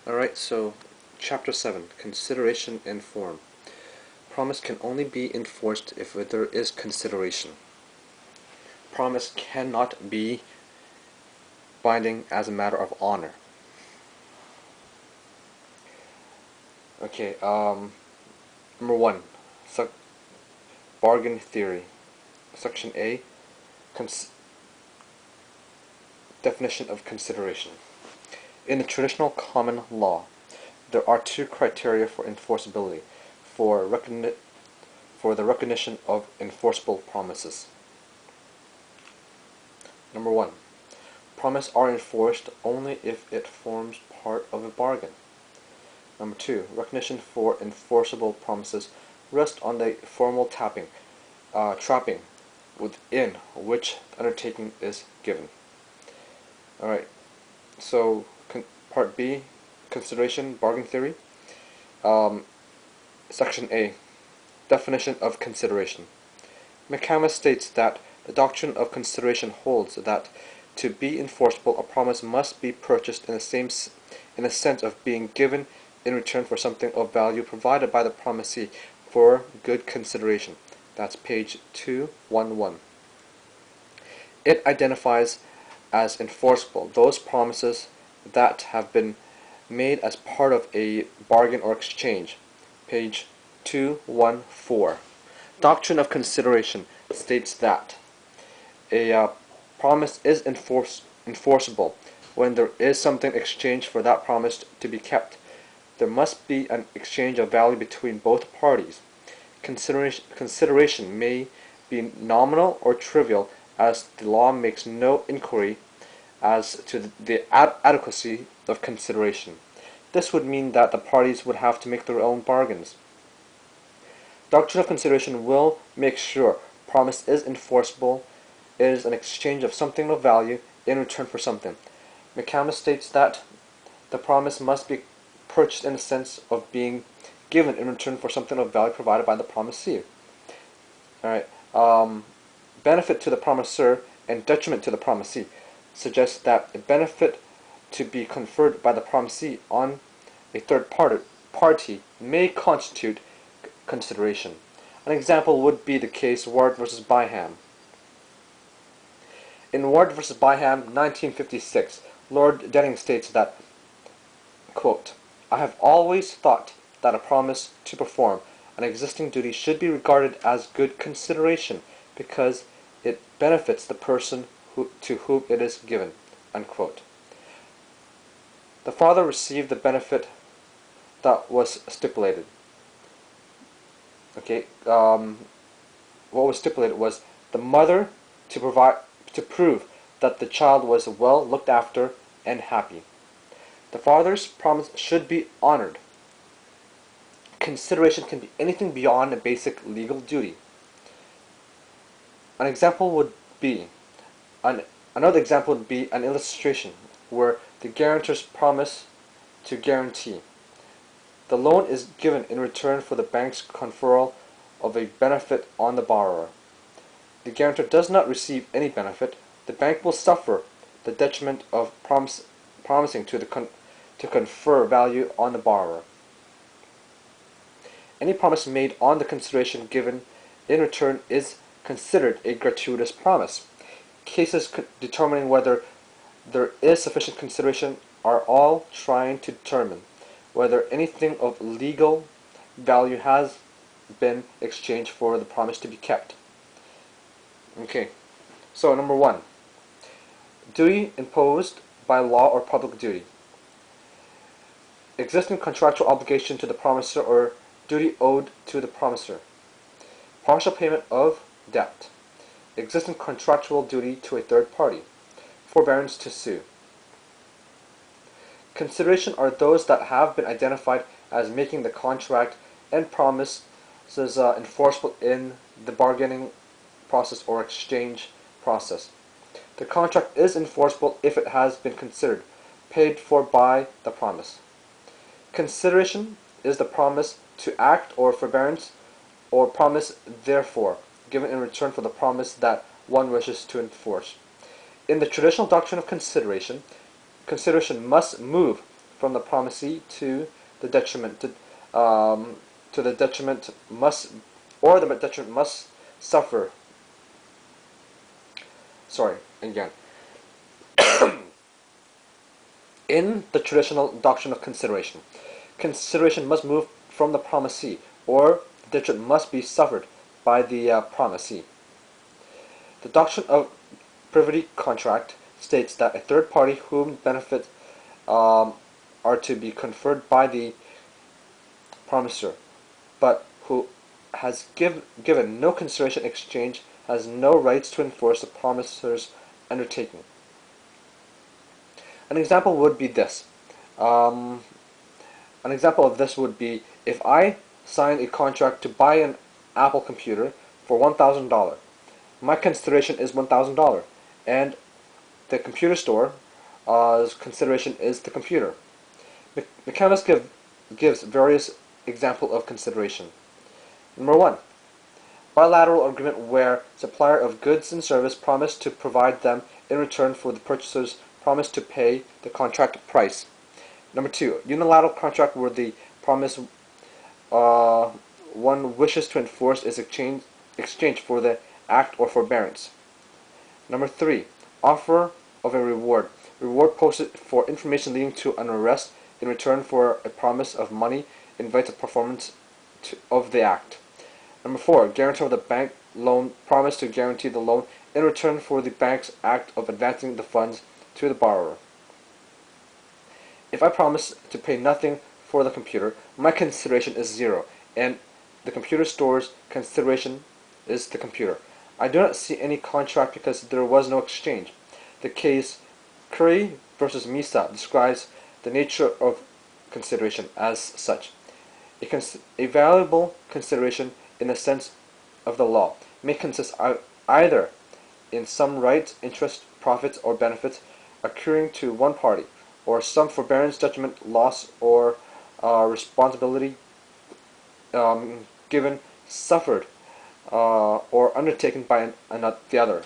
Alright, so Chapter 7, Consideration and Form. Promise can only be enforced if there is consideration. Promise cannot be binding as a matter of honor. Okay, number 1, bargain theory. Section A, definition of consideration. In the traditional common law, there are two criteria for enforceability for the recognition of enforceable promises. Number 1. Promises are enforced only if it forms part of a bargain. Number 2. Recognition for enforceable promises rests on the formal trapping within which the undertaking is given. Alright, so Part B, consideration, bargain theory. Section A, definition of consideration. McCamus states that the doctrine of consideration holds that to be enforceable, a promise must be purchased in the sense of being given in return for something of value provided by the promisee for good consideration. That's page 211. It identifies as enforceable those promises that have been made as part of a bargain or exchange. Page 214. Doctrine of consideration states that a promise is enforceable when there is something exchanged for that promise to be kept. There must be an exchange of value between both parties. Consideration may be nominal or trivial, as the law makes no inquiry as to the adequacy of consideration. This would mean that the parties would have to make their own bargains. Doctrine of consideration will make sure promise is enforceable. It is an exchange of something of value in return for something. McCamus states that the promise must be purchased in the sense of being given in return for something of value provided by the promisee. Alright, benefit to the promisor and detriment to the promisee suggests that a benefit to be conferred by the promisee on a third party may constitute consideration. An example would be the case Ward v. Byham. In Ward v. Byham, 1956, Lord Denning states that, quote, "I have always thought that a promise to perform an existing duty should be regarded as good consideration because it benefits the person to whom it is given," unquote. The father received the benefit that was stipulated. Okay, what was stipulated was the mother to prove that the child was well looked after and happy. The father's promise should be honored. Consideration can be anything beyond a basic legal duty. Another example would be an illustration where the guarantor's promise to guarantee. The loan is given in return for the bank's conferral of a benefit on the borrower. The guarantor does not receive any benefit. The bank will suffer the detriment of promising to confer value on the borrower. Any promise made on the consideration given in return is considered a gratuitous promise. Cases determining whether there is sufficient consideration are all trying to determine whether anything of legal value has been exchanged for the promise to be kept. Okay, so number 1, duty imposed by law or public duty. Existing contractual obligation to the promisor or duty owed to the promisor. Partial payment of debt. Existing contractual duty to a third party. Forbearance to sue. Consideration are those that have been identified as making the contract and promises enforceable in the bargaining process or exchange process. The contract is enforceable if it has been considered, paid for by the promise. Consideration is the promise to act or forbearance or promise therefore given in return for the promise that one wishes to enforce. In the traditional doctrine of consideration, consideration must move from the promisee to the detriment. To the detriment must, or the detriment must suffer. Sorry, again. In the traditional doctrine of consideration, consideration must move from the promisee, or the detriment must be suffered by the promisee. The doctrine of privity contract states that a third party whom benefits are to be conferred by the promisor, but who has given no consideration exchange has no rights to enforce the promisor's undertaking. An example would be this. An example of this would be if I sign a contract to buy an Apple computer for $1,000. My consideration is $1,000, and the computer store's consideration is the computer. McCandless gives various examples of consideration. Number 1. Bilateral agreement where supplier of goods and service promise to provide them in return for the purchaser's promise to pay the contract price. Number 2. Unilateral contract where the promise one wishes to enforce is exchange for the act or forbearance. Number 3. Offer of a reward. Reward posted for information leading to an arrest in return for a promise of money invites a performance of the act. Number 4. Guarantor of the bank loan promise to guarantee the loan in return for the bank's act of advancing the funds to the borrower. If I promise to pay nothing for the computer, my consideration is 0, and the computer store's consideration is the computer. I do not see any contract because there was no exchange. The case Curry versus Misa describes the nature of consideration as such. A valuable consideration in the sense of the law may consist either in some rights, interest, profits, or benefits accruing to one party, or some forbearance, detriment, loss, or responsibility given, suffered, or undertaken by the other.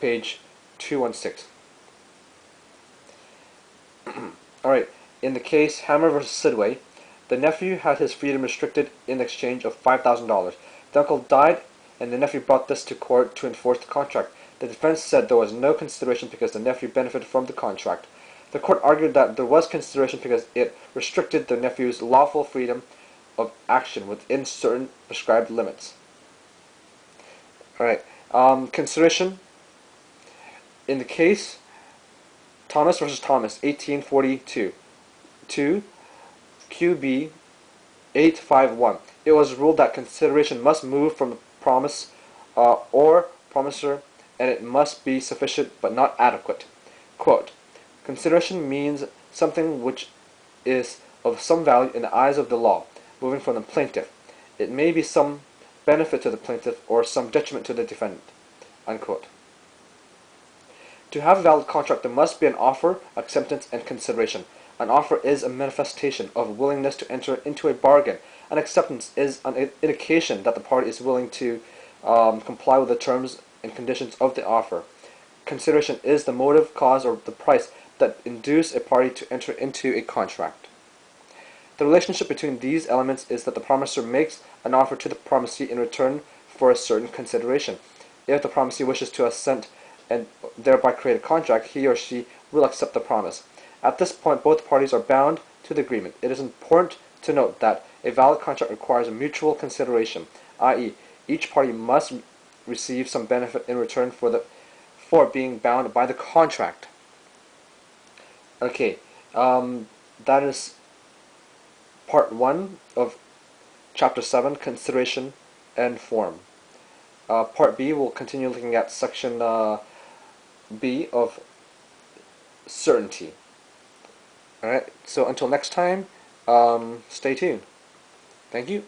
Page 216. Alright, in the case Hammer vs. Sidway, the nephew had his freedom restricted in exchange of $5,000. The uncle died, and the nephew brought this to court to enforce the contract. The defense said there was no consideration because the nephew benefited from the contract. The court argued that there was consideration because it restricted the nephew's lawful freedom of action within certain prescribed limits. Alright, consideration in the case Thomas vs. Thomas, 1842, 2 QB 851. It was ruled that consideration must move from the promise or promisor, and it must be sufficient but not adequate. Quote, consideration means something which is of some value in the eyes of the law, moving from the plaintiff. It may be some benefit to the plaintiff or some detriment to the defendant. Unquote. To have a valid contract, there must be an offer, acceptance, and consideration. An offer is a manifestation of willingness to enter into a bargain. An acceptance is an indication that the party is willing to comply with the terms and conditions of the offer. Consideration is the motive, cause, or the price that induce a party to enter into a contract. The relationship between these elements is that the promisor makes an offer to the promisee in return for a certain consideration. If the promisee wishes to assent and thereby create a contract, he or she will accept the promise. At this point, both parties are bound to the agreement. It is important to note that a valid contract requires a mutual consideration, i.e., each party must receive some benefit in return for being bound by the contract. Okay, that is part 1 of chapter 7, consideration and form. Part B will continue looking at section B of certainty. Alright, so until next time, stay tuned. Thank you.